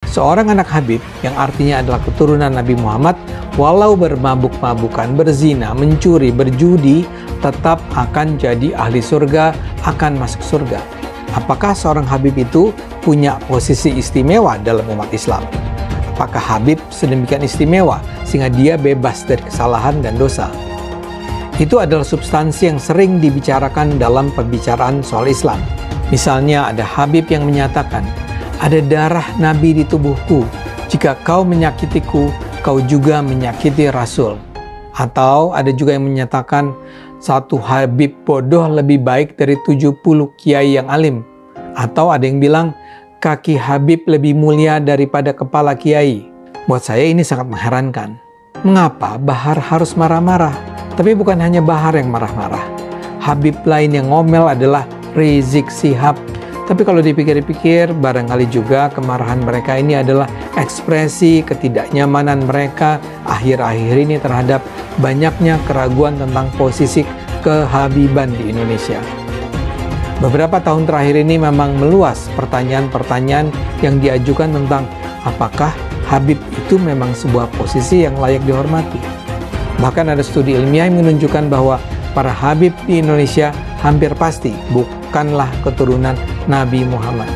Seorang anak Habib, yang artinya adalah keturunan Nabi Muhammad, walau bermabuk-mabukan, berzina, mencuri, berjudi, tetap akan jadi ahli surga, akan masuk surga. Apakah seorang Habib itu punya posisi istimewa dalam umat Islam? Apakah Habib sedemikian istimewa sehingga dia bebas dari kesalahan dan dosa? Itu adalah substansi yang sering dibicarakan dalam pembicaraan soal Islam. Misalnya ada Habib yang menyatakan, ada darah Nabi di tubuhku. Jika kau menyakitiku, kau juga menyakiti Rasul. Atau ada juga yang menyatakan, satu Habib bodoh lebih baik dari 70 kiai yang alim. Atau ada yang bilang, kaki Habib lebih mulia daripada kepala kiai. Buat saya ini sangat mengherankan. Mengapa Bahar harus marah-marah? Tapi bukan hanya Bahar yang marah-marah. Habib lain yang ngomel adalah Rizik Syihab. Tapi kalau dipikir-pikir, barangkali juga kemarahan mereka ini adalah ekspresi ketidaknyamanan mereka akhir-akhir ini terhadap banyaknya keraguan tentang posisi kehabiban di Indonesia. Beberapa tahun terakhir ini memang meluas pertanyaan-pertanyaan yang diajukan tentang apakah Habib itu memang sebuah posisi yang layak dihormati. Bahkan ada studi ilmiah yang menunjukkan bahwa para Habib di Indonesia hampir pasti bukanlah keturunan Nabi Muhammad.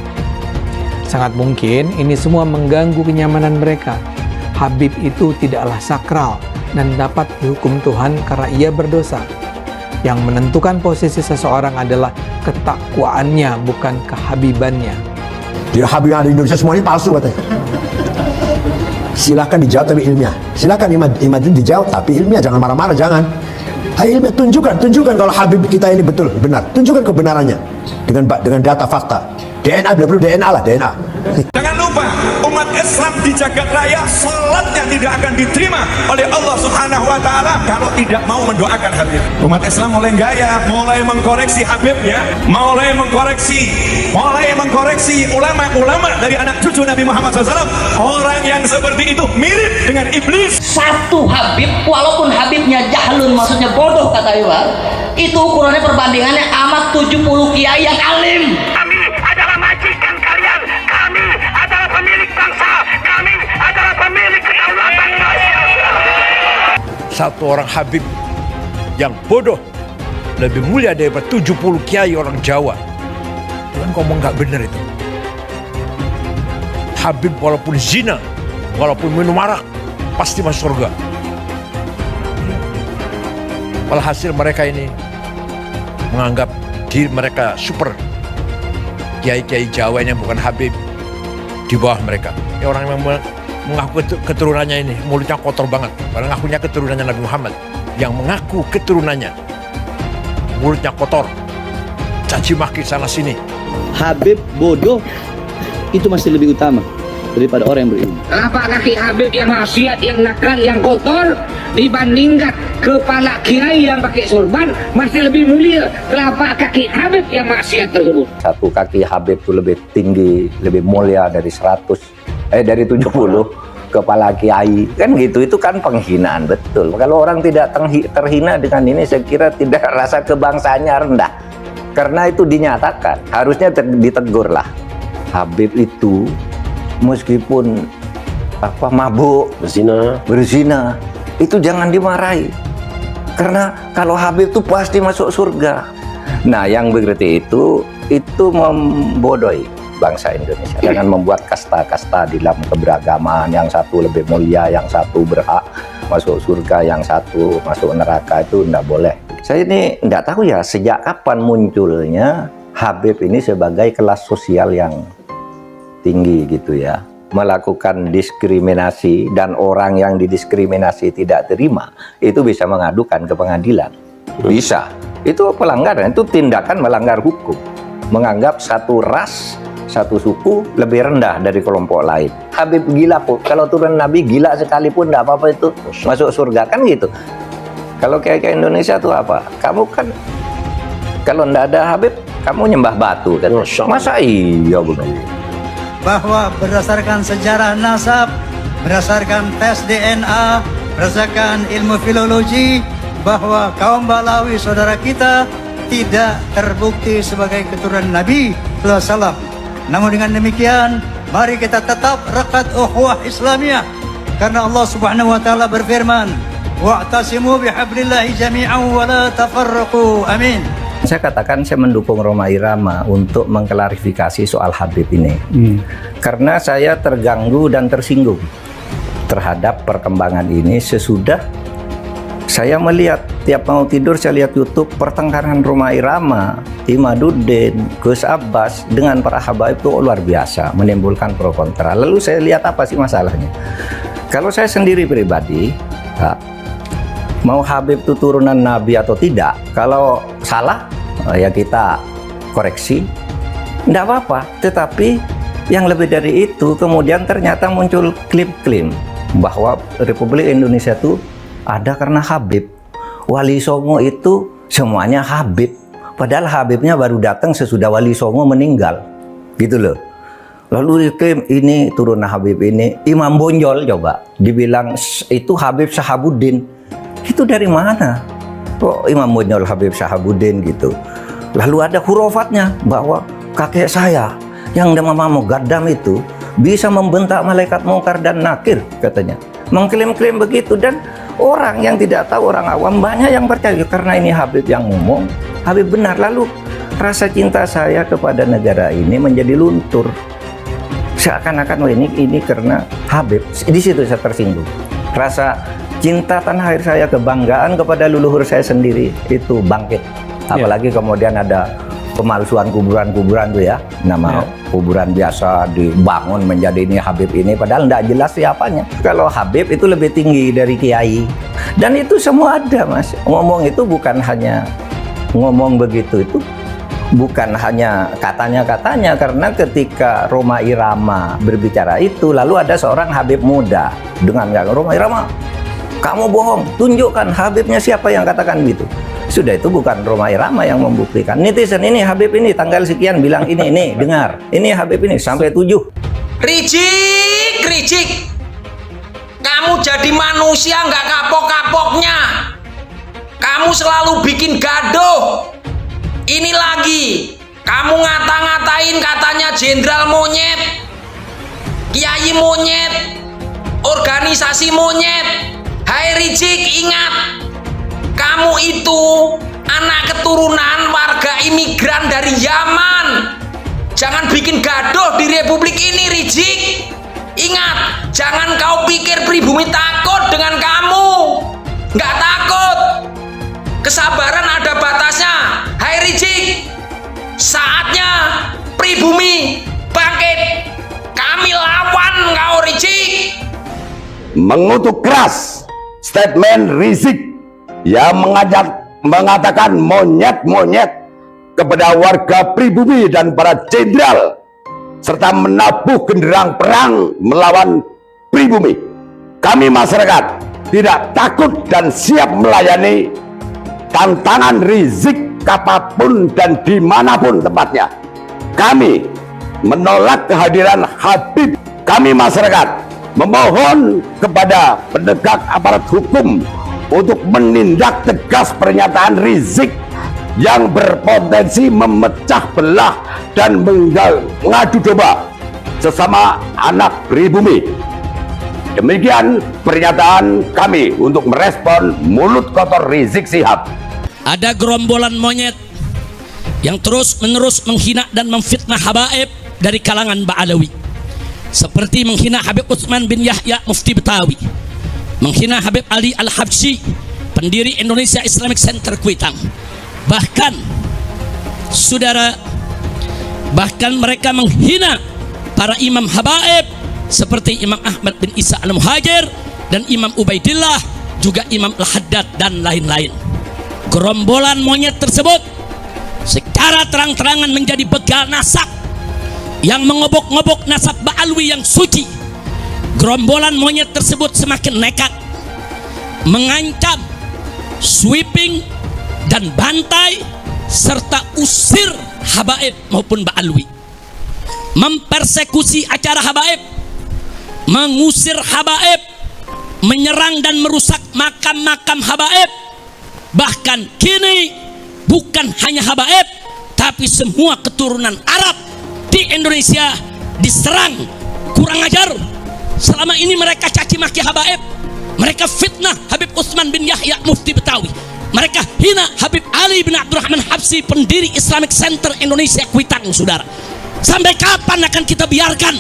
Sangat mungkin ini semua mengganggu kenyamanan mereka. Habib itu tidaklah sakral dan dapat dihukum Tuhan karena ia berdosa. Yang menentukan posisi seseorang adalah ketakwaannya, bukan kehabibannya. Dia Habib yang ada di Indonesia semuanya palsu katanya. Silahkan dijawab tapi ilmiah. Silahkan imam itu dijawab tapi ilmiah, jangan marah-marah, jangan. Hai ilmiah, tunjukkan kalau Habib kita ini betul benar. Tunjukkan kebenarannya dengan data fakta. DNA, belum perlu DNA lah, DNA. Jangan lupa, umat Islam di jagat raya salatnya tidak akan diterima oleh Allah Subhanahu wa taala kalau tidak mau mendoakan Habib. Umat Islam mulai gaya, mulai mengkoreksi Habibnya, mulai mengkoreksi ulama-ulama dari anak cucu Nabi Muhammad SAW. Orang yang seperti itu mirip dengan iblis. Satu Habib, walaupun Habibnya jahlun, maksudnya bodoh kata Iwan, itu ukurannya perbandingannya amat 70 kiai yang alim. Kami adalah majikan kalian, kami adalah pemilik bangsa, kami adalah pemilik kedaulatan nasional. Satu orang Habib yang bodoh lebih mulia daripada 70 kiai orang Jawa. Tuhan ngomong nggak benar itu. Habib walaupun zina, walaupun minum arak, pasti masuk surga. Walhasil mereka ini menganggap diri mereka super. Kiai-kiai Jawa yang bukan Habib di bawah mereka. Ya, orang yang mengaku keturunannya ini mulutnya kotor banget. Padahal ngakunya keturunannya Nabi Muhammad. Yang mengaku keturunannya mulutnya kotor, caci maki sana sini. Habib bodoh itu masih lebih utama daripada orang yang berilmu. Kenapa kaki Habib yang maksiat, yang nakal, yang kotor dibandingkan kepala kiai yang pakai sorban masih lebih mulia? Kenapa kaki Habib yang maksiat tersebut? Satu kaki Habib itu lebih tinggi, lebih mulia dari 70 kepala kiai, kan gitu. Itu kan penghinaan, betul. Kalau orang tidak terhina dengan ini, saya kira tidak, rasa kebangsaannya rendah. Karena itu dinyatakan, harusnya ditegur lah. Habib itu meskipun mabuk, berzina, itu jangan dimarahi. Karena kalau Habib itu pasti masuk surga. Nah, yang begitu itu membodohi bangsa Indonesia dengan membuat kasta-kasta di dalam keberagaman. Yang satu lebih mulia, yang satu berhak masuk surga, yang satu masuk neraka. Itu tidak boleh. Saya ini tidak tahu ya sejak kapan munculnya Habib ini sebagai kelas sosial yang tinggi gitu ya, melakukan diskriminasi, dan orang yang didiskriminasi tidak terima itu bisa mengadukan ke pengadilan. Bisa. Itu pelanggaran, itu tindakan melanggar hukum. Menganggap satu ras, satu suku lebih rendah dari kelompok lain. Habib gila kok, kalau turun Nabi gila sekalipun tidak apa-apa itu masuk surga, kan gitu. Kalau kayak Indonesia tuh apa? Kamu kan kalau tidak ada Habib, kamu nyembah batu kan? Masa iya begitu? Bahwa berdasarkan sejarah nasab, berdasarkan tes DNA, berdasarkan ilmu filologi, bahwa kaum Balawi saudara kita tidak terbukti sebagai keturunan Nabi SAW. Namun dengan demikian, mari kita tetap rekat ukhuwah Islamiyah. Karena Allah Subhanahu wa taala berfirman, "Wa'tasimu bihablillahi jami'an wa la tafarraqu." Amin. Saya katakan saya mendukung Rhoma Irama untuk mengklarifikasi soal Habib ini. Karena saya terganggu dan tersinggung terhadap perkembangan ini sesudah saya melihat tiap mau tidur saya lihat YouTube pertengkaran Rhoma Irama, Imaduddin, Gus Abbas dengan para habaib itu luar biasa, menimbulkan pro kontra. Lalu saya lihat apa sih masalahnya? Kalau saya sendiri pribadi, mau Habib itu turunan Nabi atau tidak, kalau salah ya kita koreksi, tidak apa-apa. Tetapi yang lebih dari itu kemudian ternyata muncul klaim-klaim bahwa Republik Indonesia itu ada karena Habib. Wali Songo itu semuanya Habib. Padahal Habibnya baru datang sesudah Wali Songo meninggal. Gitu loh. Lalu klaim ini turunan Habib ini. Imam Bonjol coba dibilang itu Habib Sahabuddin. Itu dari mana? Kok Imam Bonjol Habib Sahabuddin gitu. Lalu ada hurufatnya bahwa kakek saya yang nama Mugaddam itu bisa membentak malaikat mungkar dan nakir katanya. Mengklaim-klaim begitu dan orang yang tidak tahu, orang awam banyak yang percaya karena ini Habib yang ngomong, Habib benar. Lalu rasa cinta saya kepada negara ini menjadi luntur. Seakan-akan ini karena Habib. Di situ saya tersinggung. Rasa cinta tanah air saya, kebanggaan kepada leluhur saya sendiri itu bangkit. Apalagi kemudian ada pemalsuan kuburan-kuburan tuh ya, nama kuburan biasa dibangun menjadi ini Habib ini, padahal tidak jelas siapanya. Kalau Habib itu lebih tinggi dari kiai, dan itu semua ada mas. Ngomong itu bukan hanya ngomong begitu, itu bukan hanya katanya-katanya, karena ketika Rhoma Irama berbicara itu, lalu ada seorang Habib muda dengan Rhoma Irama, kamu bohong, tunjukkan Habibnya siapa yang katakan gitu. Sudah itu bukan Rhoma Irama yang membuktikan. Netizen ini Habib ini tanggal sekian bilang ini dengar. Ini Habib ini sampai 7. Ricik. Kamu jadi manusia nggak kapok-kapoknya. Kamu selalu bikin gaduh. Ini lagi. Kamu ngata-ngatain katanya jenderal monyet, kiai monyet, organisasi monyet. Hai Ricik, ingat. Kamu itu anak keturunan warga imigran dari Yaman. Jangan bikin gaduh di Republik ini, Ricik. Ingat, jangan kau pikir pribumi takut dengan kamu. Nggak takut. Kesabaran ada batasnya. Hai Ricik, saatnya pribumi bangkit. Kami lawan kau, Ricik. Mengutuk keras statement Rizik yang mengatakan monyet-monyet kepada warga pribumi dan para jenderal serta menabuh genderang perang melawan pribumi. Kami masyarakat tidak takut dan siap melayani tantangan Rizik kapanpun dan dimanapun tempatnya. Kami menolak kehadiran Habib. Kami masyarakat memohon kepada penegak aparat hukum untuk menindak tegas pernyataan Rizik yang berpotensi memecah belah dan mengadu domba sesama anak pribumi. Demikian pernyataan kami untuk merespon mulut kotor Rizik Syihab. Ada gerombolan monyet yang terus-menerus menghina dan memfitnah habaib dari kalangan Ba'alawi, seperti menghina Habib Utsman bin Yahya Mufti Betawi, menghina Habib Ali Al-Habsyi, pendiri Indonesia Islamic Center Kuitang. Bahkan mereka menghina para imam habaib seperti Imam Ahmad bin Isa Al-Muhajir dan Imam Ubaidillah, juga Imam Al-Haddad dan lain-lain. Gerombolan monyet tersebut secara terang-terangan menjadi begal nasab yang mengobok-ngobok nasab Ba'alwi yang suci. Gerombolan monyet tersebut semakin nekat mengancam, sweeping dan bantai serta usir habaib maupun Ba'alwi, mempersekusi acara habaib, mengusir habaib, menyerang dan merusak makam-makam habaib. Bahkan kini bukan hanya habaib, tapi semua keturunan Arab di Indonesia diserang kurang ajar. Selama ini mereka caci maki habaib, mereka fitnah Habib Utsman bin Yahya Mufti Betawi, mereka hina Habib Ali bin Abdurrahman Habsyi, pendiri Islamic Center Indonesia Kuitang, saudara. Sampai kapan akan kita biarkan?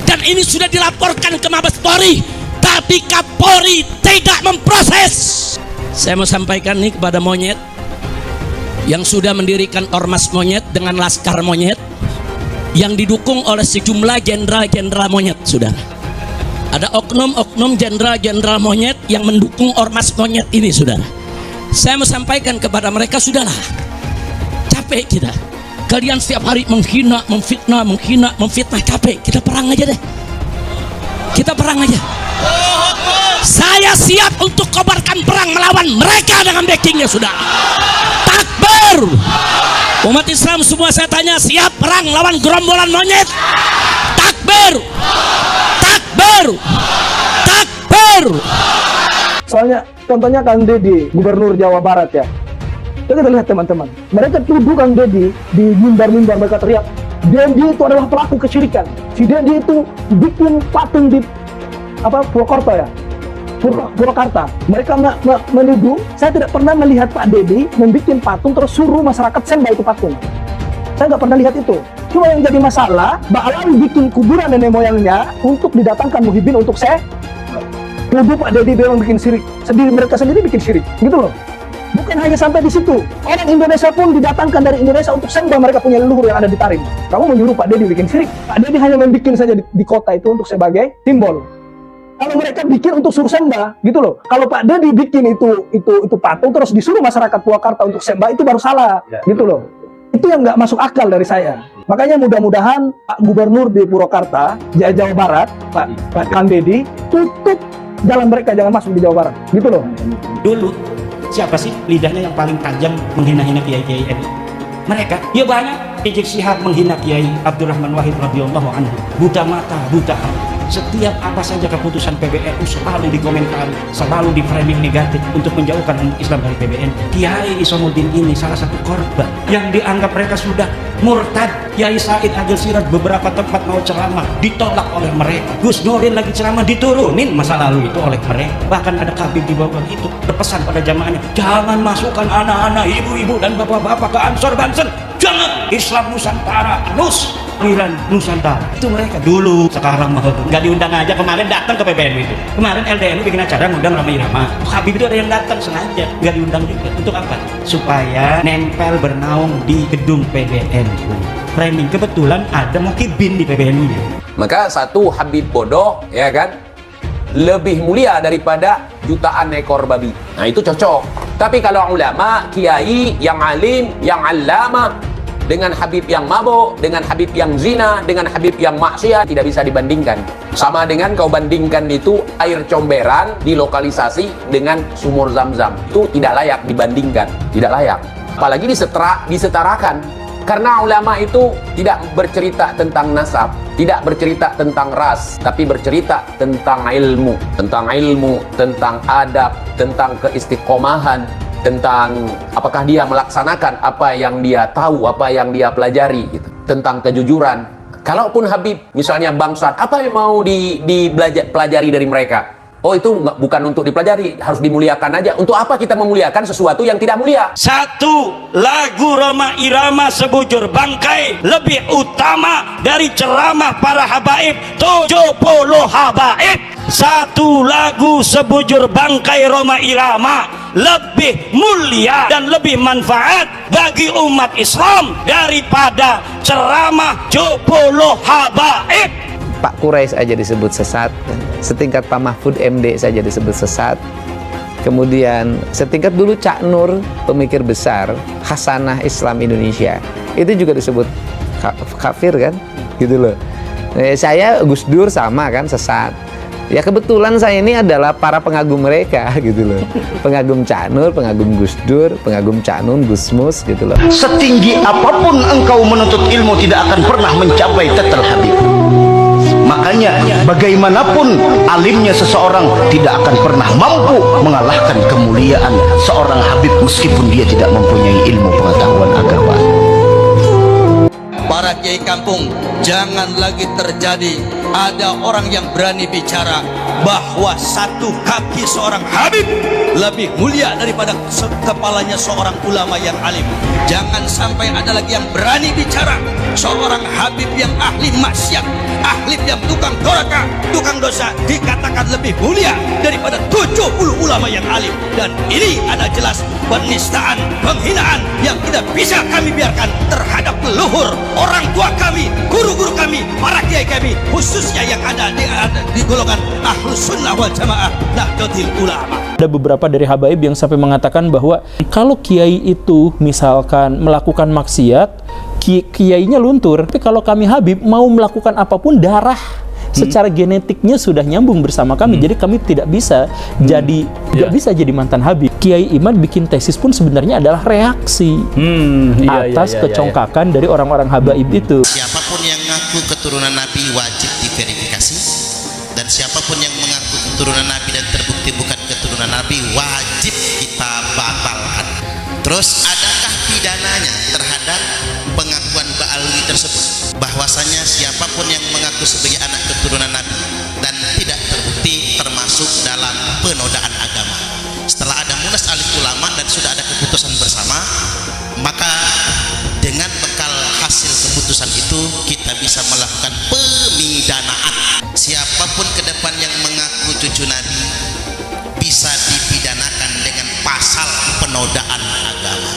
Dan ini sudah dilaporkan ke Mabes Polri, tapi Kapolri tidak memproses. Saya mau sampaikan nih kepada monyet yang sudah mendirikan ormas monyet dengan laskar monyet yang didukung oleh sejumlah jenderal-jenderal monyet, saudara. Ada oknum-oknum jenderal-jenderal monyet yang mendukung ormas monyet ini, saudara. Saya mau sampaikan kepada mereka, sudahlah, capek kita. Kalian setiap hari menghina, memfitnah, capek. Kita perang aja deh. Kita perang aja. Saya siap untuk kobarkan perang melawan mereka dengan backingnya, sudah. Takbir. Umat Islam semua saya tanya, siap perang lawan gerombolan monyet? Takbir. Takbir. Takbir. Soalnya contohnya Kang Deddy, Gubernur Jawa Barat ya. Kita lihat teman-teman, mereka tuduh Kang Deddy di mimbar-mimbar, mereka teriak Deddy itu adalah pelaku kesyirikan. Si Deddy itu bikin patung di Purwokerto ya, Purwakarta. Mereka menuduh. Saya tidak pernah melihat Pak Deddy membuat patung terus suruh masyarakat sembah itu patung. Saya nggak pernah lihat itu. Cuma yang jadi masalah, Mbak Alam bikin kuburan nenek moyangnya untuk didatangkan Muhyiddin untuk saya. Tuduh Pak Deddy memang bikin syirik. Mereka sendiri bikin syirik, gitu loh. Bukan hanya sampai di situ, orang Indonesia pun didatangkan dari Indonesia untuk sembah mereka punya leluhur yang ada di Tarim. Kamu menyuruh Pak Deddy bikin syirik. Pak Deddy hanya membuat saja di kota itu untuk sebagai simbol. Kalau mereka bikin untuk suruh sembah, gitu loh. Kalau Pak Deddy bikin itu patung terus disuruh masyarakat Purwakarta untuk sembah, itu baru salah, gitu loh. Itu yang nggak masuk akal dari saya. Makanya mudah-mudahan Pak Gubernur di Purwakarta, Jawa Barat, Pak Kang Deddy, tutup jalan mereka, jangan masuk di Jawa Barat, gitu loh. Dulu siapa sih lidahnya yang paling tajam menghina-hina kiai-kiai NU? Mereka. Ya banyak. Rizik Syihab menghina Kiai Abdurrahman Wahid radhiyallahu anhu. Buta mata, buta hati. Setiap apa saja keputusan PBNU selalu dikomentari, selalu di framing negatif untuk menjauhkan umat Islam dari PBNU. Kiai Isamuddin ini salah satu korban yang dianggap mereka sudah murtad. Kiai Said Agil Siraj beberapa tempat mau ceramah ditolak oleh mereka. Gus Nurdin lagi ceramah diturunin masa lalu itu oleh mereka. Bahkan ada kabin di bawah itu berpesan pada jamaahnya, jangan masukkan anak-anak, ibu-ibu dan bapak-bapak ke Ansor Banten. Jangan, Islam Nusantara, Nusantara. Itu mereka dulu, sekarang mah nggak diundang aja. Kemarin datang ke PBNU itu. Kemarin LDNU bikin acara ngundang Rama Irama. Habib itu ada yang datang sengaja, nggak diundang juga. Untuk apa? Supaya nempel bernaung di gedung PBNU. Framing kebetulan ada Muhyiddin di PBNU-nya. Maka satu Habib bodoh, ya kan, lebih mulia daripada jutaan ekor babi. Nah itu cocok. Tapi kalau ulama, kiai yang alim, yang allama, dengan Habib yang mabuk, dengan Habib yang zina, dengan Habib yang maksiat, tidak bisa dibandingkan. Sama dengan kau bandingkan itu air comberan dilokalisasi dengan sumur Zam-Zam. Itu tidak layak dibandingkan, tidak layak. Apalagi disetarakan. Karena ulama itu tidak bercerita tentang nasab, tidak bercerita tentang ras, tapi bercerita tentang ilmu, tentang adab, tentang keistiqomahan, tentang apakah dia melaksanakan apa yang dia tahu, apa yang dia pelajari, gitu. Tentang kejujuran. Kalaupun Habib misalnya bangsat, apa yang mau dipelajari dari mereka? Oh itu bukan untuk dipelajari, harus dimuliakan aja. Untuk apa kita memuliakan sesuatu yang tidak mulia? Satu, lagu Roma Irama sebujur bangkai lebih utama dari ceramah para habaib 70 habaib. Satu lagu sebujur bangkai Roma Irama lebih mulia dan lebih manfaat bagi umat Islam daripada ceramah 70 habaib. Pak Quraisy aja disebut sesat, setingkat Pak Mahfud MD saja disebut sesat. Kemudian setingkat dulu Cak Nur, pemikir besar Hasanah Islam Indonesia, itu juga disebut kafir kan, gitu loh. Saya Gus Dur sama kan, sesat. Ya kebetulan saya ini adalah para pengagum mereka, gitu loh. Pengagum Cak Nur, pengagum Gus Dur, pengagum Cak Nun, Gus Mus, gitu loh. Setinggi apapun engkau menuntut ilmu tidak akan pernah mencapai tetel Habib. Makanya bagaimanapun alimnya seseorang tidak akan pernah mampu mengalahkan kemuliaan seorang Habib meskipun dia tidak mempunyai ilmu pengetahuan agama. Para kiai kampung, jangan lagi terjadi ada orang yang berani bicara bahwa satu kaki seorang Habib lebih mulia daripada kepalanya seorang ulama yang alim. Jangan sampai ada lagi yang berani bicara seorang Habib yang ahli maksiat, ahli yang tukang doraka, tukang dosa, dikatakan lebih mulia daripada 70 ulama yang alim. Dan ini ada jelas penistaan, penghinaan yang tidak bisa kami biarkan terhadap leluhur, orang tua kami, guru-guru kami, para kiai kami, khususnya yang ada di golongan Ahlus Sunnah wal Jamaah Nahdlatul Ulama. Ada beberapa dari habaib yang sampai mengatakan bahwa kalau kiai itu misalkan melakukan maksiat, kiainya luntur. Tapi kalau kami Habib mau melakukan apapun, darah secara genetiknya sudah nyambung bersama kami. Jadi kami tidak bisa bisa jadi mantan Habib. Kiai Imad bikin tesis pun sebenarnya adalah reaksi atas kecongkakan dari orang-orang habaib itu. Siapapun yang mengaku keturunan Nabi wajib diverifikasi, dan siapapun yang mengaku keturunan Nabi dan terbukti bukan keturunan Nabi wajib kita batalkan. Terus adakah pidananya terhadap pengakuan Ba'alwi tersebut? Bahwasanya siapapun yang mengaku sebagai anak keturunan Nabi dan tidak terbukti termasuk dalam penodaan agama. Setelah ada munas alim ulama dan sudah ada keputusan bersama, maka dengan bekal hasil keputusan itu kita bisa melakukan pemidanaan. Siapapun ke depan yang mengaku cucu Nabi bisa dipidanakan dengan pasal penodaan agama.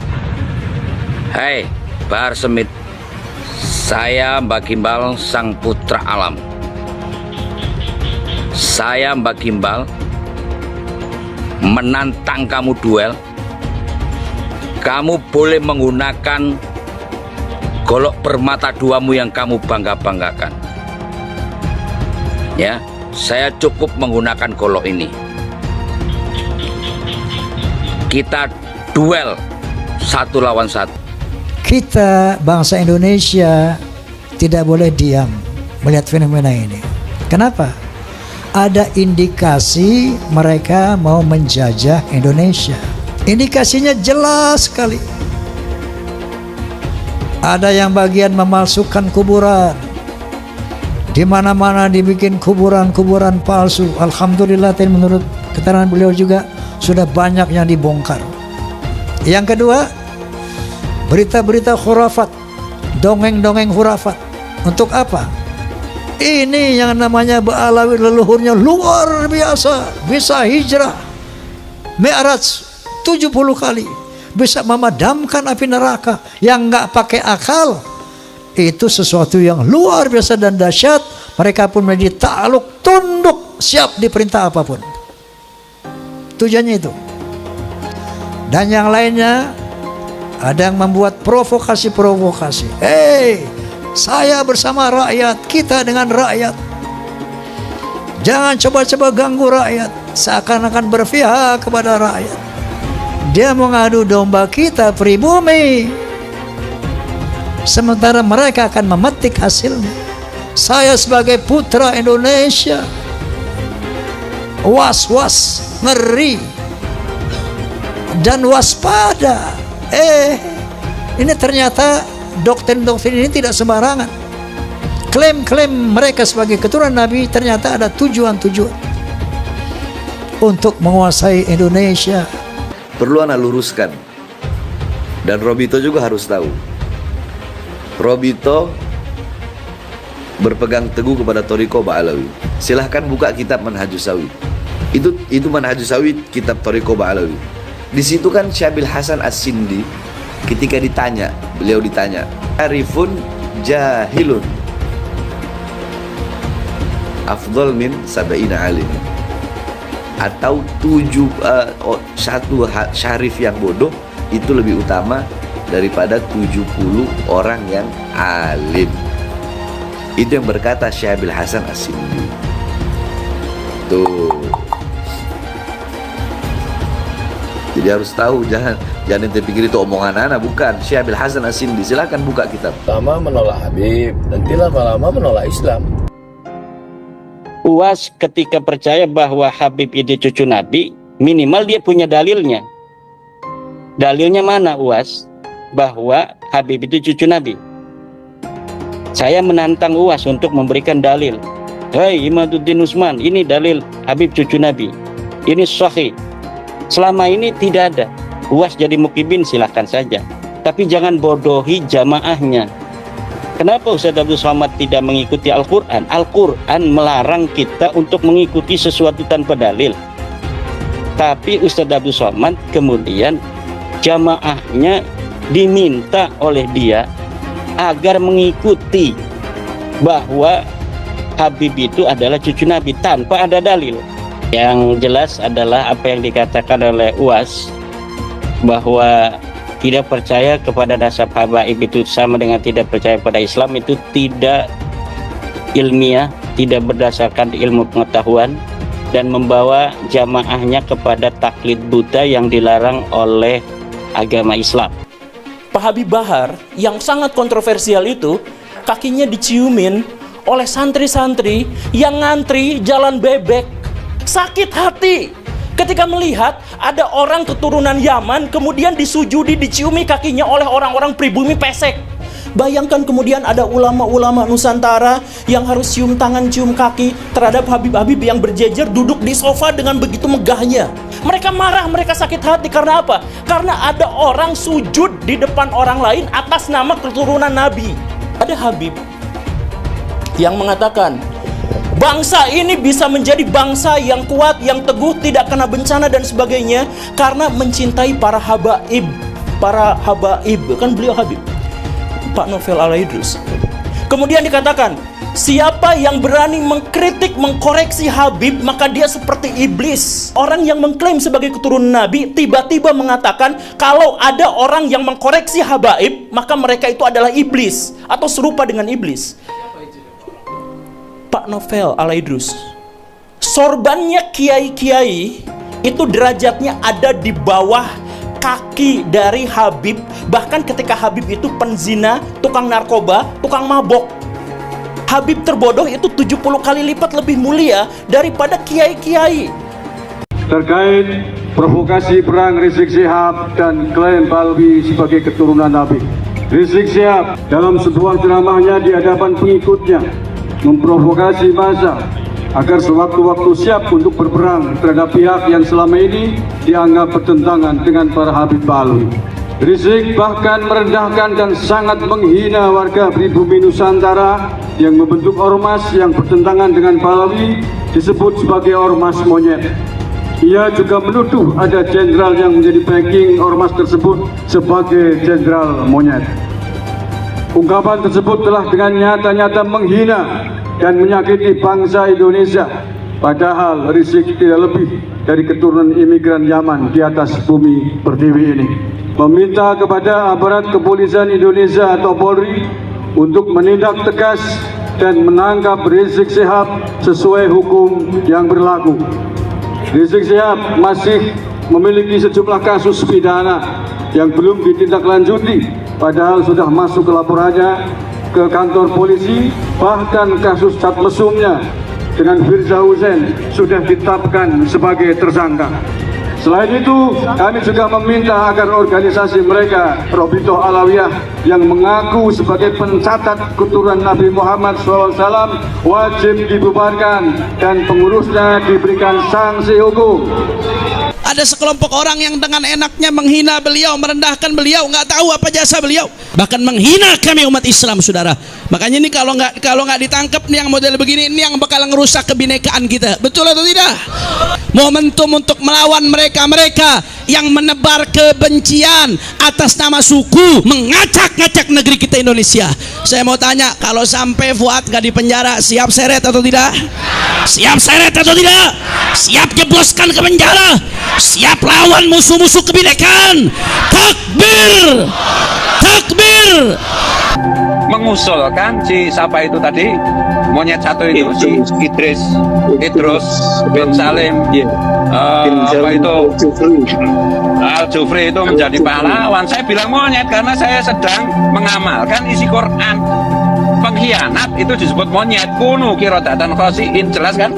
Hai, Bahar Semit. Saya Mbak Gimbal, sang putra alam. Saya Mbak Gimbal menantang kamu duel. Kamu boleh menggunakan golok permata duamu yang kamu bangga-banggakan. Ya, saya cukup menggunakan golok ini. Kita duel 1 lawan 1. Kita bangsa Indonesia tidak boleh diam melihat fenomena ini. Kenapa? Ada indikasi mereka mau menjajah Indonesia. Indikasinya jelas sekali. Ada yang bagian memalsukan kuburan. Di mana-mana dibikin kuburan-kuburan palsu. Alhamdulillah, menurut keterangan beliau juga sudah banyak yang dibongkar. Yang kedua, berita-berita khurafat, dongeng-dongeng khurafat. Untuk apa? Ini yang namanya Ba'alawi leluhurnya luar biasa, bisa hijrah Mi'raj 70 kali, bisa memadamkan api neraka yang nggak pakai akal. Itu sesuatu yang luar biasa dan dahsyat. Mereka pun menjadi takluk, tunduk, siap diperintah apapun. Tujuannya itu. Dan yang lainnya, ada yang membuat provokasi-provokasi. Saya bersama rakyat, kita dengan rakyat. Jangan coba-coba ganggu rakyat, seakan-akan berpihak kepada rakyat. Dia mengadu domba kita pribumi, sementara mereka akan memetik hasilnya. Saya sebagai putra Indonesia was-was, ngeri, dan waspada. Ini ternyata doktrin-doktrin ini tidak sembarangan. Klaim-klaim mereka sebagai keturunan Nabi ternyata ada tujuan-tujuan untuk menguasai Indonesia. Perlu anak luruskan, dan Robito juga harus tahu. Robito berpegang teguh kepada Thariqah Ba'alawi. Silahkan buka kitab Manhajus Sawi. Itu Manhajus Sawi, kitab Thariqah Ba'alawi. Di situ kan Syabil Hasan As-Sindi ketika beliau ditanya, Arifun jahilun afdal min sab'ina alim, atau satu syarif yang bodoh itu lebih utama daripada 70 orang yang alim. Itu yang berkata Syabil Hasan As-Sindi. Tuh. Jadi harus tahu, jangan ente pikir itu omongan anak, bukan. Syabil Hasan As-Sindi, silakan buka kitab. Lama menolak Habib, nanti lama-lama menolak Islam. UAS ketika percaya bahwa Habib itu cucu Nabi, minimal dia punya dalilnya. Dalilnya mana UAS? Bahwa Habib itu cucu Nabi. Saya menantang UAS untuk memberikan dalil. Hei Imaduddin Usman, ini dalil Habib cucu Nabi, ini sahih. Selama ini tidak ada. UAS jadi mukibin silahkan saja, tapi jangan bodohi jamaahnya. Kenapa Ustaz Abdul Somad tidak mengikuti Al-Quran? Al-Quran melarang kita untuk mengikuti sesuatu tanpa dalil. Tapi Ustaz Abdul Somad kemudian jamaahnya diminta oleh dia agar mengikuti bahwa Habib itu adalah cucu Nabi tanpa ada dalil. Yang jelas adalah apa yang dikatakan oleh UAS bahwa tidak percaya kepada nasab habaib itu sama dengan tidak percaya pada Islam, itu tidak ilmiah, tidak berdasarkan ilmu pengetahuan, dan membawa jamaahnya kepada taklid buta yang dilarang oleh agama Islam. Pak Habib Bahar yang sangat kontroversial itu kakinya diciumin oleh santri-santri yang ngantri jalan bebek. Sakit hati ketika melihat ada orang keturunan Yaman kemudian disujudi, diciumi kakinya oleh orang-orang pribumi pesek. Bayangkan kemudian ada ulama-ulama Nusantara yang harus cium tangan, cium kaki terhadap Habib-Habib yang berjejer duduk di sofa dengan begitu megahnya. Mereka marah, mereka sakit hati karena apa? Karena ada orang sujud di depan orang lain atas nama keturunan Nabi. Ada Habib yang mengatakan bangsa ini bisa menjadi bangsa yang kuat, yang teguh, tidak kena bencana dan sebagainya karena mencintai para habaib. Para habaib, kan beliau Habib, Pak Novel Al-Idrus. Kemudian dikatakan, siapa yang berani mengkritik, mengkoreksi Habib, maka dia seperti iblis. Orang yang mengklaim sebagai keturunan Nabi tiba-tiba mengatakan kalau ada orang yang mengkoreksi habaib, maka mereka itu adalah iblis atau serupa dengan iblis. Pak Novel Al-Idrus, sorbannya kiai-kiai itu derajatnya ada di bawah kaki dari Habib. Bahkan ketika Habib itu penzina, tukang narkoba, tukang mabok, Habib terbodoh itu 70 kali lipat lebih mulia daripada kiai-kiai. Terkait provokasi perang Rizik Syihab dan klaim Balwi sebagai keturunan Nabi, Rizik Syihab dalam sebuah ceramahnya di hadapan pengikutnya memprovokasi massa agar sewaktu-waktu siap untuk berperang terhadap pihak yang selama ini dianggap bertentangan dengan para Habib Balwi. Rizik bahkan merendahkan dan sangat menghina warga pribumi Nusantara yang membentuk ormas yang bertentangan dengan Balwi, disebut sebagai ormas monyet. Ia juga menuduh ada jenderal yang menjadi backing ormas tersebut sebagai jenderal monyet. Ungkapan tersebut telah dengan nyata-nyata menghina dan menyakiti bangsa Indonesia. Padahal Rizik tidak lebih dari keturunan imigran Yaman di atas bumi pertiwi ini. Meminta kepada aparat kepolisian Indonesia atau Polri untuk menindak tegas dan menangkap Rizik Syihab sesuai hukum yang berlaku. Rizik Syihab masih memiliki sejumlah kasus pidana yang belum ditindaklanjuti, padahal sudah masuk ke laporannya ke kantor polisi. Bahkan kasus cat mesumnya dengan Firza Hussein sudah ditetapkan sebagai tersangka. Selain itu, kami juga meminta agar organisasi mereka, Robitoh Alawiyah, yang mengaku sebagai pencatat keturunan Nabi Muhammad SAW, wajib dibubarkan dan pengurusnya diberikan sanksi hukum. Ada sekelompok orang yang dengan enaknya menghina beliau, merendahkan beliau, nggak tahu apa jasa beliau, bahkan menghina kami umat Islam, saudara. Makanya ini kalau nggak ditangkap nih yang model begini, ini yang bakal ngerusak kebinekaan kita, betul atau tidak? Momentum untuk melawan mereka yang menebar kebencian atas nama suku, mengacak-ngacak negeri kita Indonesia. Saya mau tanya, kalau sampai Fuad nggak dipenjara, siap seret atau tidak? Siap seret atau tidak? Siap jebloskan ke penjara? Siap lawan musuh-musuh kebinekaan? Takbir! Takbir! Mengusulkan si siapa itu tadi, monyet satu itu, si Idris bin Salim, apa itu Al-Jufri itu menjadi pahlawan. Saya bilang monyet karena saya sedang mengamalkan isi Quran. Pengkhianat itu disebut monyet. Kunu kirodatan khasiin, jelas kan?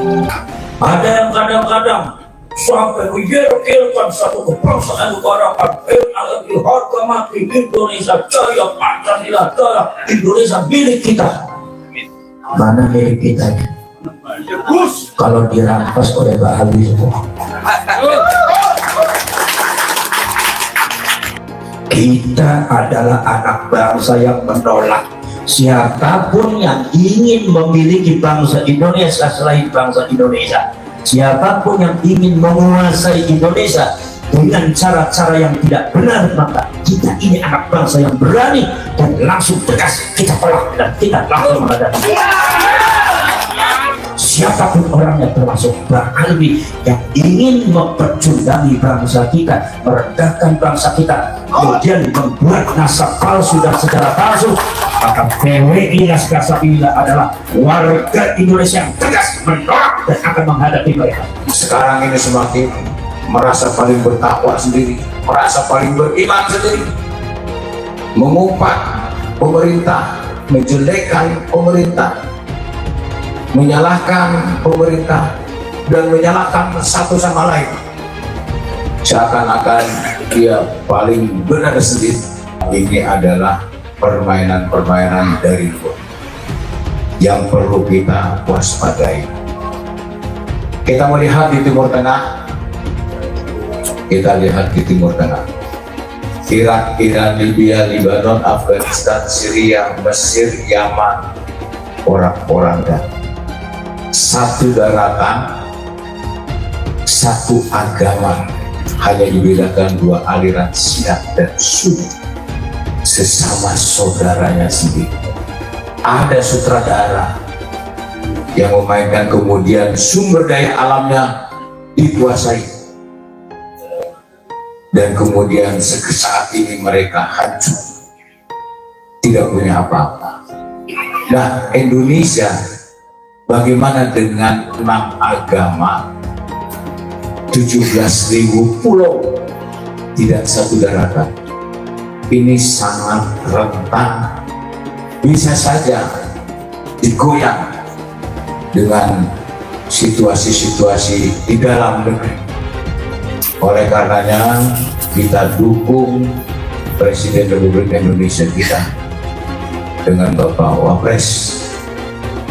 Ada yang kadang-kadang sampai menyerahkan satu kebangsaan negara harga mati Indonesia jaya, Pancasila jaya, Indonesia milik kita. Mana milik kita? kalau dirampas oleh Pak Habib. Kita adalah anak bangsa yang menolak siapapun yang ingin memiliki bangsa Indonesia selain bangsa Indonesia. Siapapun yang ingin menguasai Indonesia dengan cara-cara yang tidak benar, maka kita ini anak bangsa yang berani dan langsung tegas kita tolak dan kita langsung menghadapi. Siapapun orangnya, termasuk Bang Alwi yang ingin mempercundangi bangsa kita, merendahkan bangsa kita, kemudian membuat nasab palsu dan sejarah palsu, maka PWI Laskar Sabila adalah warga Indonesia yang tegas menolak dan akan menghadapi mereka. Sekarang ini semakin merasa paling bertakwa sendiri, merasa paling beriman sendiri, mengumpat pemerintah, menjelekkan pemerintah, menyalahkan pemerintah, dan menyalahkan satu sama lain. Seakan-akan dia paling benar sendiri. Ini adalah permainan-permainan dari luar yang perlu kita waspadai. Kita melihat di Timur Tengah, kita lihat di Timur Tengah, Irak, Iran, Libya, Lebanon, Afghanistan, Syria, Mesir, Yaman, orang-orang dan satu daratan, satu agama, hanya dibedakan dua aliran Syiah dan Sunni, sesama saudaranya sendiri. Ada sutradara yang memainkan, kemudian sumber daya alamnya dikuasai, dan kemudian saat ini mereka hancur, tidak punya apa-apa. Nah, Indonesia bagaimana dengan 6 agama, 17.000 pulau, tidak satu daratan? Ini sangat rentan, bisa saja digoyang dengan situasi-situasi di dalam negeri. Oleh karenanya kita dukung Presiden Republik Indonesia kita dengan Bapak Wapres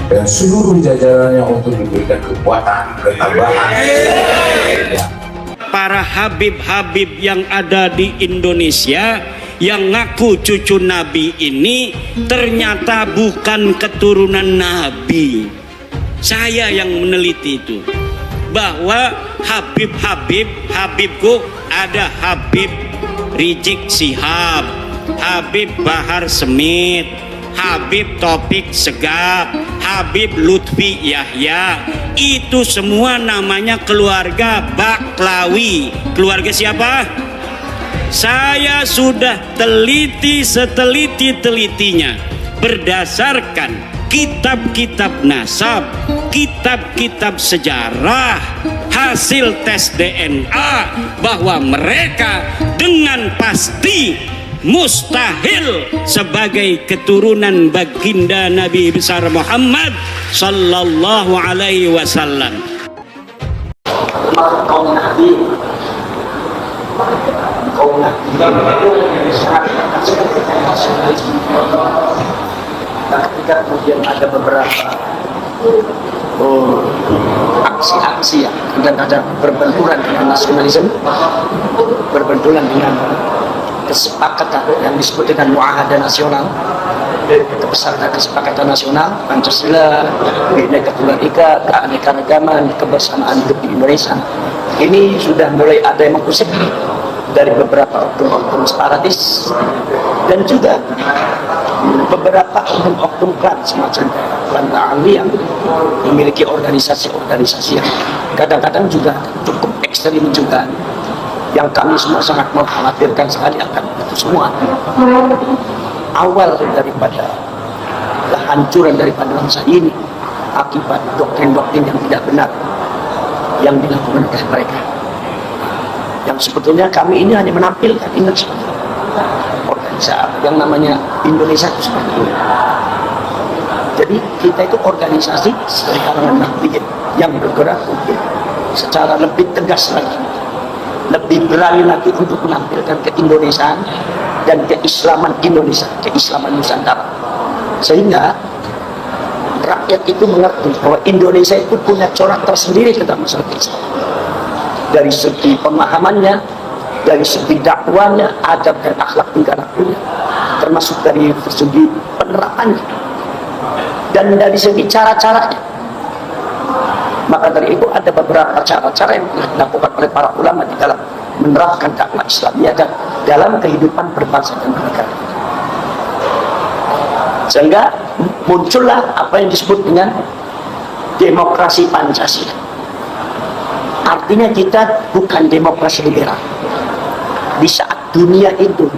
dan seluruh jajarannya untuk diberikan kekuatan, ketambahan. Para Habib-Habib yang ada di Indonesia yang ngaku cucu Nabi ini ternyata bukan keturunan Nabi. Saya yang meneliti itu, bahwa Habibku ada Habib Rizik Syihab, Habib Bahar Smith, Habib Taufik Segaf, Habib Lutfi Yahya. Itu semua namanya keluarga Baklawi. Keluarga siapa? Saya sudah teliti seteliti-telitinya berdasarkan kitab-kitab nasab, kitab-kitab sejarah, hasil tes DNA, bahwa mereka dengan pasti mustahil sebagai keturunan baginda Nabi besar Muhammad sallallahu alaihi wasallam. Kaum Nabi ketika kemudian ada beberapa aksi-aksi yang kadang-kadang berbenturan dengan nasionalisme, berbenturan dengan kesepakatan yang disebut dengan muahadah nasional, kesepakatan nasional, Pancasila, Bhinneka Tunggal Ika, keanekaragaman, kebersamaan hidup di Indonesia. Ini sudah mulai ada yang mengusik dari beberapa oknum-oknum separatis dan juga beberapa oknum-oknum klan semacam klan Ta'ali yang memiliki organisasi-organisasi yang kadang-kadang juga cukup ekstrim juga, yang kami semua sangat mengkhawatirkan sekali akan itu semua. Awal daripada kehancuran daripada bangsa ini akibat doktrin-doktrin yang tidak benar yang dilakukan oleh mereka, yang sebetulnya kami ini hanya menampilkan Indonesia, organisasi yang namanya Indonesia itu seperti ini. Jadi kita itu organisasi dari kalangan nahdien yang bergerak secara lebih tegas lagi, lebih berani lagi untuk menampilkan keindonesiaan dan keislaman Indonesia, keislaman Nusantara, sehingga rakyat rakyat itu mengerti bahwa Indonesia itu punya corak tersendiri tentang masalah Islam. Dari segi pemahamannya, dari segi dakwanya, adab dan akhlak tingkah lakunya, termasuk dari segi penerapannya, dan dari segi cara-caranya. Maka dari itu ada beberapa cara-cara yang dilakukan oleh para ulama di dalam menerapkan dakwah Islamiyah dan dalam kehidupan berbangsa dan bernegara. Sehingga muncullah apa yang disebut dengan demokrasi Pancasila. Artinya kita bukan demokrasi liberal. Di saat dunia itu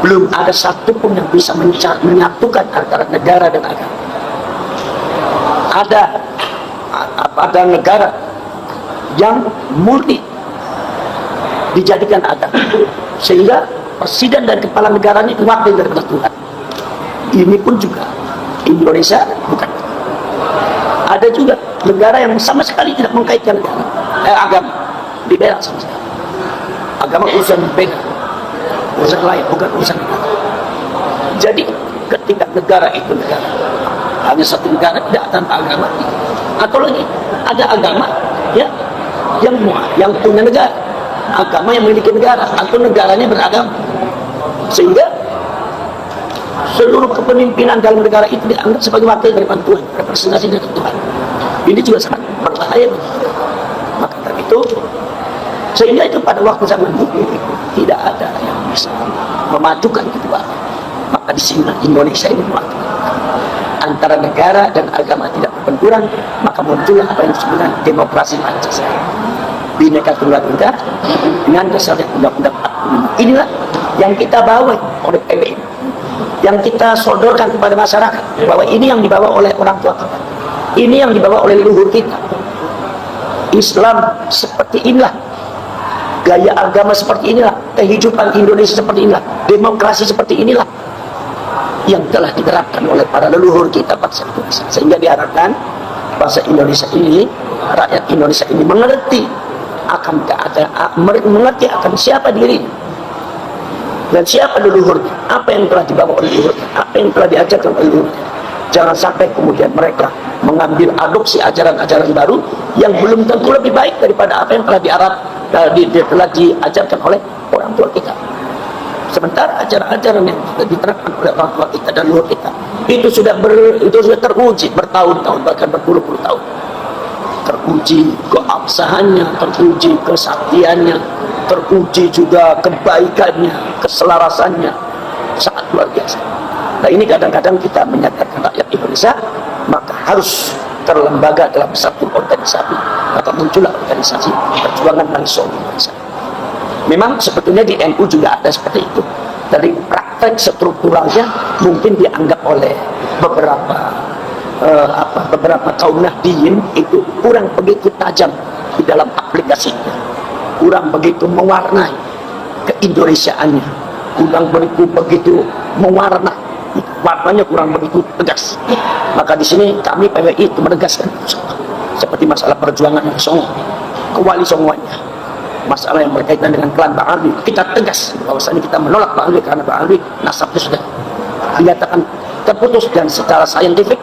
belum ada satupun yang bisa menyatukan antara negara dan agama. Ada negara yang murni dijadikan agama, sehingga presiden dan kepala negara ini wakil dari Tuhan. Ini pun juga Indonesia bukan. Ada juga negara yang sama sekali tidak mengkaitkan agama, liberal sama sekali. Agama urusan beda, urusan lain, bukan urusan negara. Jadi ketika negara itu negara, hanya satu negara tidak tanpa agama, atau lagi ada agama ya yang punya negara, agama yang memiliki negara, atau negaranya beragama, sehingga seluruh kepemimpinan dalam negara itu dianggap sebagai wakil dari Tuhan, representasi dari Tuhan. Ini juga sangat berbahaya. Maka dari itu, sehingga itu pada waktu zaman dulu tidak ada yang bisa memajukan kedua. Maka di sini Indonesia ini memajukan antara negara dan agama tidak berbenturan, maka muncullah apa yang disebut dengan demokrasi Pancasila. Bhinneka Tunggal Ika dengan dasarnya Undang-Undang 45. Inilah yang kita bawa oleh PBI, yang kita sodorkan kepada masyarakat, bahwa ini yang dibawa oleh orang tua kita, ini yang dibawa oleh leluhur kita. Islam seperti inilah, gaya agama seperti inilah, kehidupan Indonesia seperti inilah, demokrasi seperti inilah yang telah diterapkan oleh para leluhur kita bangsa Indonesia. Sehingga diharapkan bangsa Indonesia ini, rakyat Indonesia ini mengerti akan keadaan, mengerti akan siapa dirinya dan siapa leluhurnya, apa yang telah dibawa oleh leluhurnya, apa yang telah diajarkan oleh leluhurnya. Jangan sampai kemudian mereka mengambil adopsi ajaran-ajaran baru yang belum tentu lebih baik daripada apa yang telah telah diajarkan oleh orang tua kita. Sementara ajaran-ajaran yang diterapkan oleh orang tua kita dan leluhur kita itu sudah teruji bertahun-tahun, bahkan berpuluh-puluh tahun. Teruji keabsahannya, teruji kesaktiannya, teruji juga kebaikannya, keselarasannya, sangat luar biasa. Nah, ini kadang-kadang kita menyadarkan rakyat Indonesia, maka harus terlembaga dalam satu organisasi, maka muncullah organisasi perjuangan nasional Indonesia. Memang sebetulnya di NU juga ada seperti itu. Dari praktek strukturalnya mungkin dianggap oleh beberapa kaum nahdiyin itu kurang begitu tajam di dalam aplikasinya, kurang begitu mewarnai keindonesiaannya, kurang begitu mewarna, warnanya kurang begitu tegas. Maka di sini kami PWI itu menegaskan seperti masalah perjuangan yang Songo, Kewali Songoannya, masalah yang berkaitan dengan klan Bang Alwi, kita tegas bahwasanya kita menolak Bang Alwi karena Bang Alwi nasabnya sudah dinyatakan terputus dan secara saintifik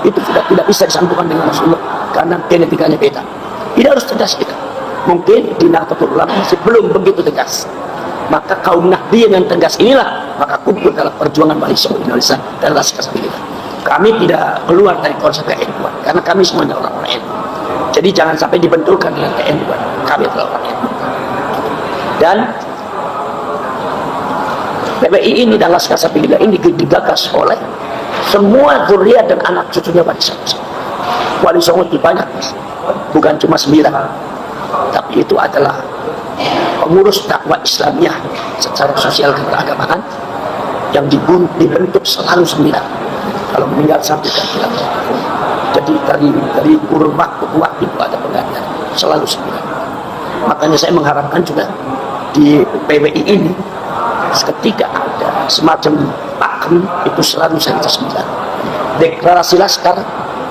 itu sudah tidak bisa disambungkan dengan Rasulullah karena genetikanya beda. Tidak harus tegas kita. Mungkin di Nahdlatul Ulama masih belum begitu tegas. Maka kaum Nahdliyin yang tegas inilah maka kumpul dalam perjuangan Wali Songo Indonesia dan Laskar Sabila. Kami tidak keluar dari konsep ke-NU karena kami semuanya orang-orang NU. Jadi jangan sampai dibenturkan dengan ke-NU. Kami adalah orang NU. Dan PBI ini dan Laskar Sabila ini digagas oleh semua zuriat dan anak cucunya Wali Songo. Wali Songo itu banyak, bukan cuma 9, tapi itu adalah pengurus dakwah Islamiyah secara sosial dan keagamaan yang dibentuk selalu 9. Kalau meninggal satu kan hilang. Jadi dari kurun waktu ke waktu itu ada penggantian selalu 9. Makanya saya mengharapkan juga di PWI ini ketika ada semacam pakem itu selalu saja 9. Deklarasi Laskar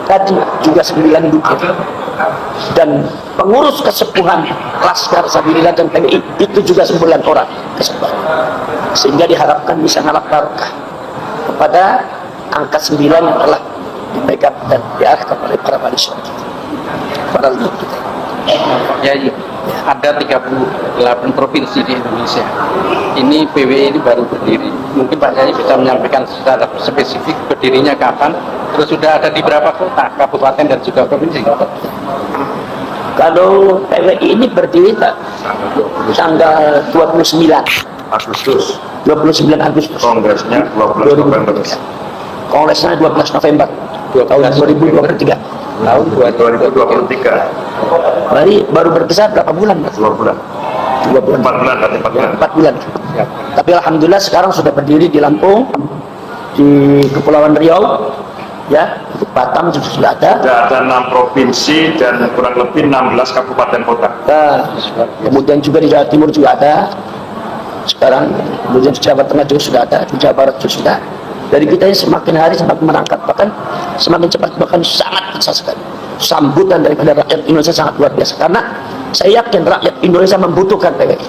tadi juga 9 dukir, dan pengurus kesepuhan Laskar Sabila dan PWI itu juga 9 orang kesepuhan, sehingga diharapkan bisa ngalap barokah kepada angka 9 yang telah dipegang dan diarahkan oleh para wali songo kita, para leluhur kita. Pak Yai, ada 38 provinsi di Indonesia. Ini PWI ini baru berdiri. Mungkin Pak Yai bisa menyampaikan secara spesifik berdirinya kapan, terus sudah ada di berapa kota, kabupaten dan juga provinsi. Kalau PWI ini berdiri tanggal 29 Agustus. 29 Agustus. Kongresnya 12 November. Kongresnya 12 November tahun 2023. Tahun 2023. Baru berkisar berapa bulan? 2 bulan. 2 bulan. 4 bulan, 4 bulan. Tapi alhamdulillah sekarang sudah berdiri di Lampung, di Kepulauan Riau, ya, di Batam sudah ada. Sudah ada 6 provinsi dan kurang lebih 16 kabupaten kota. Kemudian juga di Jawa Timur juga ada. Sekarang kemudian di Jawa Tengah juga sudah ada, di Jawa Barat juga sudah. Dari kita ini semakin hari semakin merangkak, bahkan semakin cepat, bahkan sangat besar sekali. Sambutan daripada rakyat Indonesia sangat luar biasa, karena saya yakin rakyat Indonesia membutuhkan PWI,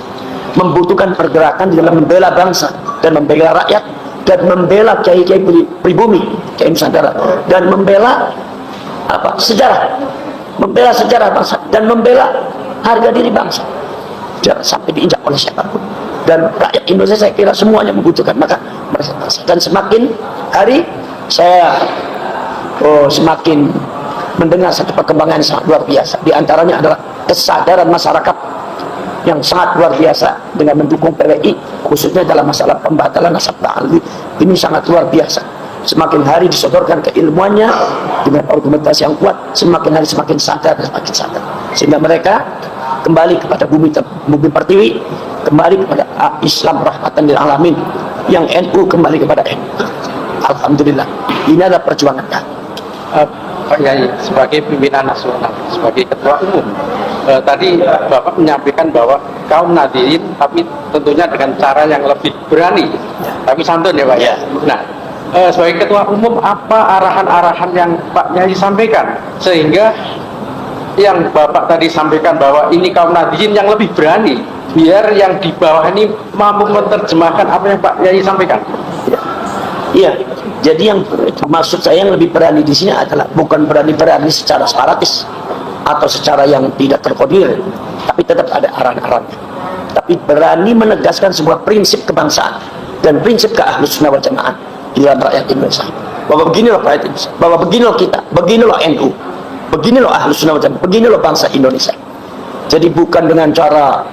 membutuhkan pergerakan di dalam membela bangsa dan membela rakyat dan membela kiai-kiai pribumi, kiai Nusantara, dan membela sejarah, membela sejarah bangsa dan membela harga diri bangsa, jangan sampai diinjak oleh siapapun. Dan rakyat Indonesia saya kira semuanya membutuhkan, maka dan semakin hari saya semakin mendengar satu perkembangan yang sangat luar biasa. Di antaranya adalah kesadaran masyarakat yang sangat luar biasa dengan mendukung PWI, khususnya dalam masalah pembatalan nasab ta'alwi. Ini sangat luar biasa. Semakin hari disodorkan keilmuannya dengan argumentasi yang kuat, semakin hari semakin sadar dan semakin sadar, sehingga mereka kembali kepada bumi pertiwi, kembali kepada Islam rahmatan lil alamin, yang NU kembali kepada NU. Alhamdulillah, ini adalah perjuangan kami. Pak Yai, sebagai pimpinan nasional, sebagai ketua umum, tadi Bapak menyampaikan bahwa kaum Nahdiyin, tapi tentunya dengan cara yang lebih berani, tapi santun ya Pak. Nah, sebagai ketua umum, apa arahan-arahan yang Pak Yai sampaikan sehingga yang Bapak tadi sampaikan bahwa ini kaum Nahdiyin yang lebih berani, biar yang di bawah ini mampu menerjemahkan apa yang Pak Yai sampaikan? Iya, jadi yang maksud saya yang lebih berani di sini adalah bukan berani secara separatis atau secara yang tidak terkodir, tapi tetap ada arahan-arahannya. Tapi berani menegaskan sebuah prinsip kebangsaan dan prinsip keahlussunnah wal jamaah di dalam rakyat Indonesia. Bahwa beginilah rakyat Indonesia, bahwa beginilah kita, beginilah NU, beginilah ahlussunnah wal jamaah, beginilah bangsa Indonesia. Jadi bukan dengan cara,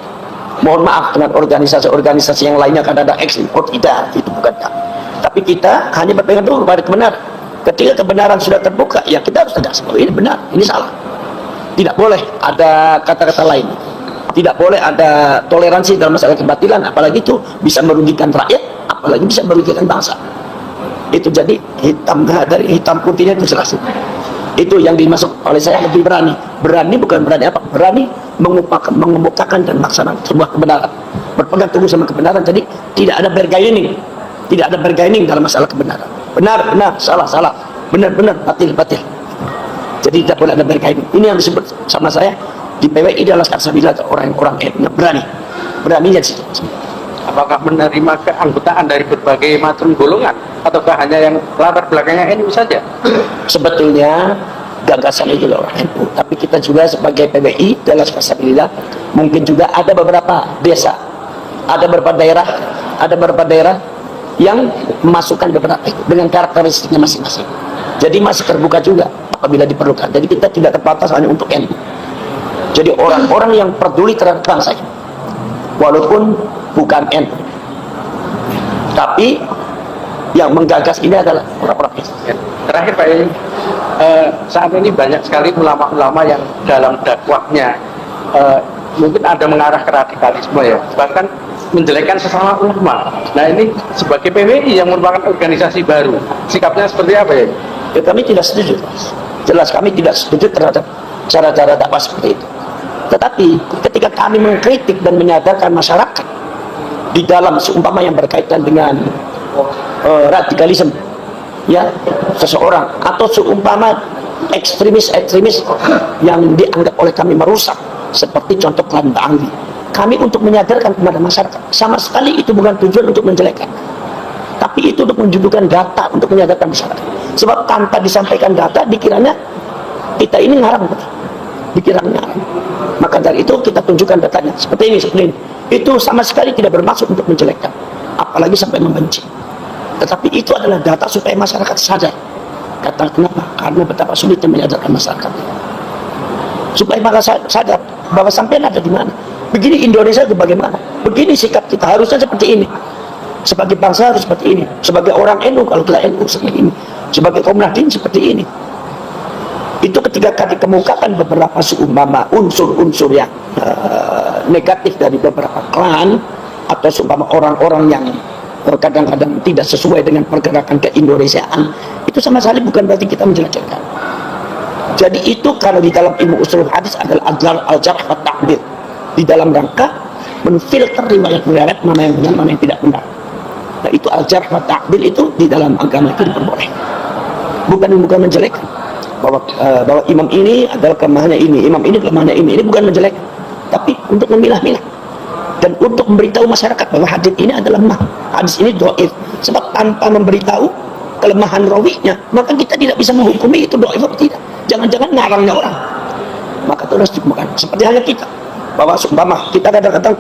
mohon maaf, dengan organisasi-organisasi yang lainnya kan ada ekstrim, tidak, itu bukan kami. Tapi kita hanya berpegang teguh pada kebenaran. Ketika kebenaran sudah terbuka, ya kita harus tegas bahwa ini benar, ini salah. Tidak boleh ada kata-kata lain. Tidak boleh ada toleransi dalam masalah kebatilan, apalagi itu bisa merugikan rakyat, apalagi bisa merugikan bangsa. Itu jadi hitam dari hitam putihnya itu jelas. Itu yang dimaksud oleh saya lebih berani. Berani bukan berani apa? Berani mengemukakan dan melaksanakan sebuah kebenaran. Berpegang teguh sama kebenaran. Jadi tidak ada bergaining. Tidak ada bergaining dalam masalah kebenaran. Benar, salah, benar, batil. Jadi tidak boleh ada bergaining. Ini yang disebut sama saya di PWI adalah kasabilah orang-orang yang beraninya di situ. Apakah menerima keanggotaan dari berbagai macam golongan ataukah hanya yang latar belakangnya NU saja? Sebetulnya gagasan itu orang NU, tapi kita juga sebagai PWI dalam kasabilah mungkin juga ada beberapa desa, ada beberapa daerah yang memasukkan beberapa dengan karakteristiknya masing-masing. Jadi masih terbuka juga apabila diperlukan. Jadi kita tidak terbatas hanya untuk NU. Jadi orang-orang yang peduli terhadap bangsa ini, walaupun bukan NU, tapi yang menggagas ini adalah orang-orang NU. Terakhir Pak Yai, saat ini banyak sekali ulama-ulama yang dalam dakwahnya mungkin ada mengarah ke radikalisme ya, bahkan menjelekkan sesama ulama. Nah ini sebagai PWI yang merupakan organisasi baru, sikapnya seperti apa ya? Ya kami tidak setuju. Jelas kami tidak setuju terhadap cara-cara dakwah seperti itu. Tetapi ketika kami mengkritik dan menyadarkan masyarakat di dalam seumpama yang berkaitan dengan radikalisme, ya seseorang atau seumpama ekstremis yang dianggap oleh kami merusak, seperti contoh klan Bangli, kami untuk menyadarkan kepada masyarakat, sama sekali itu bukan tujuan untuk menjelekkan. Tapi itu untuk menunjukkan data, untuk menyadarkan masyarakat. Sebab tanpa disampaikan data, dikiranya kita ini ngarang, dikiranya ngarang. Maka dari itu kita tunjukkan datanya seperti ini, seperti ini. Itu sama sekali tidak bermaksud untuk menjelekkan, apalagi sampai membenci. Tetapi itu adalah data supaya masyarakat sadar. Kata kenapa? Karena betapa sulitnya menyadarkan masyarakat. Supaya masyarakat sadar bahwa sampai ada di mana. Begini Indonesia itu bagaimana? Begini sikap kita, harusnya seperti ini. Sebagai bangsa harus seperti ini. Sebagai orang NU, kalau kita NU seperti ini. Sebagai kaum Nahdien seperti ini. Itu ketika dikemukakan beberapa seumpama unsur-unsur yang negatif dari beberapa klan, atau seumpama orang-orang yang kadang-kadang tidak sesuai dengan pergerakan keindonesiaan, itu sama sekali bukan berarti kita menjelek-jelekan. Jadi itu kalau di dalam ilmu usul hadis adalah al-jarh wa ta'dil, di dalam rangka menfilter riwayat-riwayat mana yang benar, mana yang tidak benar. Nah itu al-jarh wa ta'dil itu di dalam agama itu diperbolehkan. Bukan menjelekkan bahwa imam ini adalah kelemahannya ini, imam ini kelemahannya ini bukan menjelekkan, tapi untuk memilah-milah dan untuk memberitahu masyarakat bahwa hadis ini adalah lemah, hadis ini dhaif. Sebab tanpa memberitahu kelemahan rawinya, maka kita tidak bisa menghukumi itu dhaif atau tidak. Jangan-jangan ngarangnya orang. Maka itu harus dikemukakan. Seperti halnya kita, bahwa seumpama kita kadang-kadang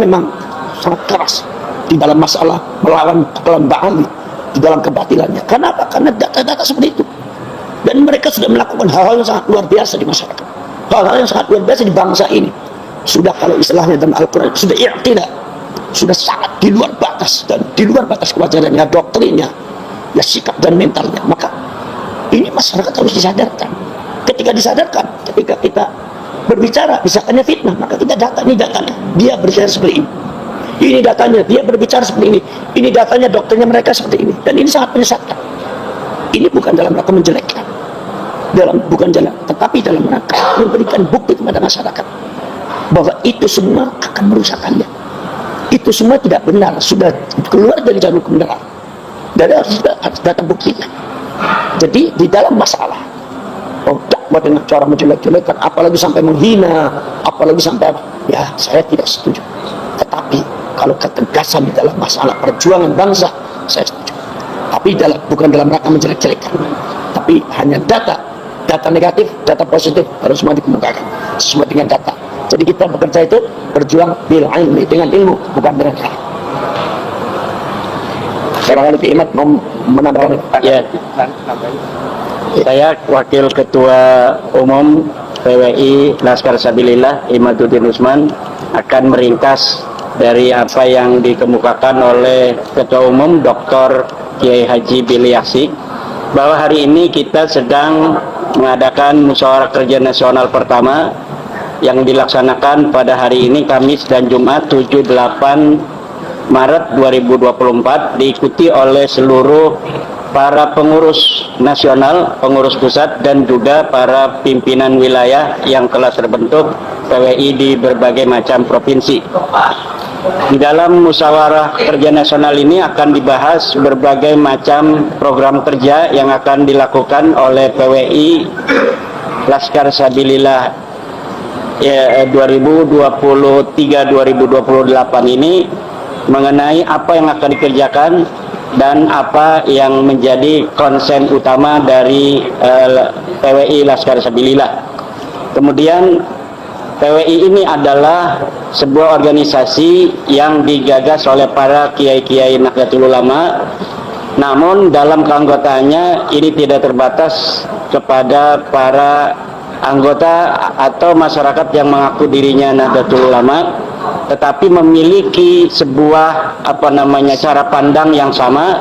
memang sangat keras di dalam masalah melawan kelembagaan, di dalam kebatilannya. Kenapa? Karena data-data seperti itu. Dan mereka sudah melakukan hal-hal yang sangat luar biasa di masyarakat. Hal-hal yang sangat luar biasa di bangsa ini. Sudah kalau istilahnya dalam Al-Quran, sudah tidak, sudah sangat di luar batas, dan di luar batas kewajarannya, doktrinnya, ya sikap dan mentalnya. Maka ini masyarakat harus disadarkan. Ketika disadarkan, ketika kita berbicara, misalkannya fitnah, maka kita data, ini datanya, dia berbicara seperti ini. Ini datanya, dia berbicara seperti ini. Ini datanya, doktrinnya mereka seperti ini. Dan ini sangat menyesatkan. Ini bukan dalam rangka menjelekkan, bukan jalan, tetapi dalam rangka memberikan bukti kepada masyarakat bahwa itu semua akan merusakkannya. Itu semua tidak benar, sudah keluar dari jalur kebenaran. Dan harus datang buktinya. Jadi di dalam masalah dakwah dengan cara menjelek-jelekan, apalagi sampai menghina, apalagi sampai apa, ya saya tidak setuju. Tetapi kalau ketegasan di dalam masalah perjuangan bangsa, saya setuju. Tapi bukan dalam rangka menjelek-jelekan, tapi hanya data negatif, data positif harus semua dikemukakan sesuai dengan data. Jadi kita bekerja itu berjuang bil ilmi, dengan ilmu, bukan dengan data. Barangkali Pak Imad mau menambahkan? Ya, saya Wakil Ketua Umum PWI Laskar Sabilillah Imaduddin Usman akan meringkas dari apa yang dikemukakan oleh Ketua Umum Dr. Kiai Haji Billy Asik, bahwa hari ini kita sedang mengadakan musyawarah kerja nasional pertama yang dilaksanakan pada hari ini Kamis dan Jumat 7-8 Maret 2024, diikuti oleh seluruh para pengurus nasional, pengurus pusat, dan juga para pimpinan wilayah yang telah terbentuk PWI di berbagai macam provinsi. Di dalam musyawarah kerja nasional ini akan dibahas berbagai macam program kerja yang akan dilakukan oleh PWI Laskar Sabilillah 2023-2028 ini, mengenai apa yang akan dikerjakan dan apa yang menjadi konsen utama dari PWI Laskar Sabilillah. Kemudian PWI ini adalah sebuah organisasi yang digagas oleh para kiai-kiai Nahdlatul Ulama, namun dalam keanggotaannya ini tidak terbatas kepada para anggota atau masyarakat yang mengaku dirinya Nahdlatul Ulama, tetapi memiliki sebuah cara pandang yang sama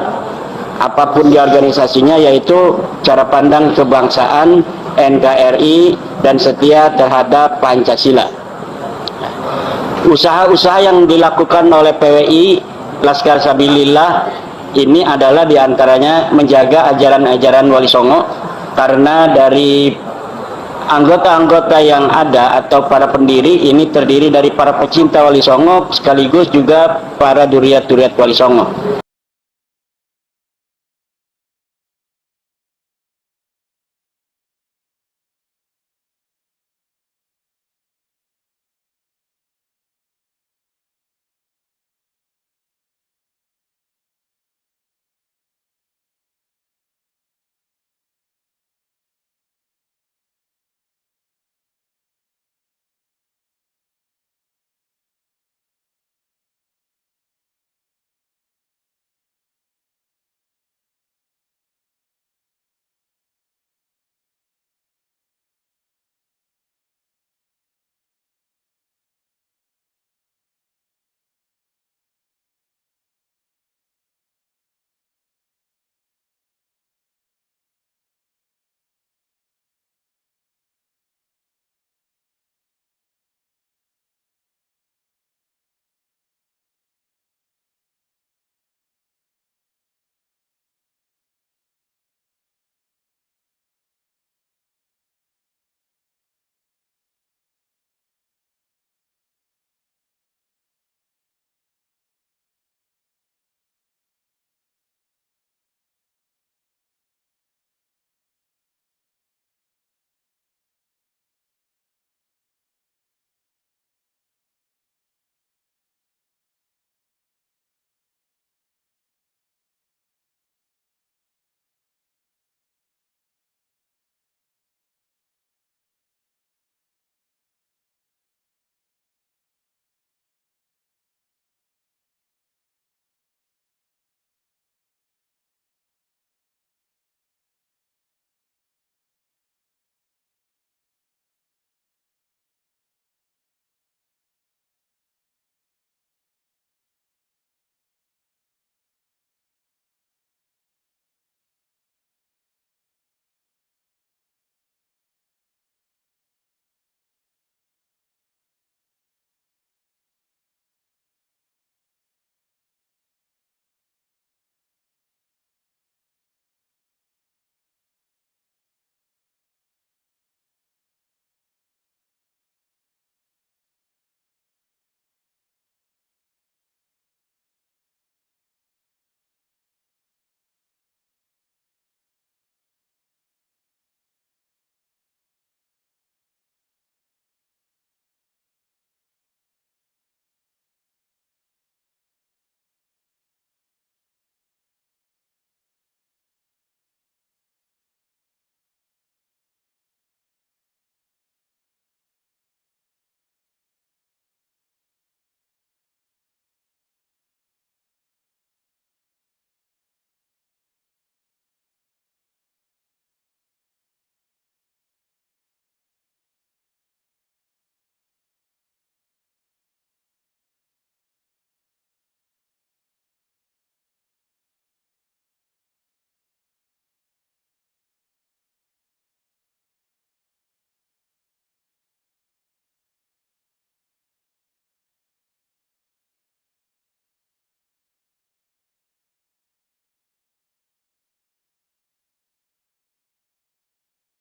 apapun di organisasinya, yaitu cara pandang kebangsaan, NKRI, dan setia terhadap Pancasila. Usaha-usaha yang dilakukan oleh PWI Laskar Sabilillah ini adalah diantaranya menjaga ajaran-ajaran Wali Songo, karena dari anggota-anggota yang ada atau para pendiri ini terdiri dari para pecinta Wali Songo sekaligus juga para duriat-duriat Wali Songo.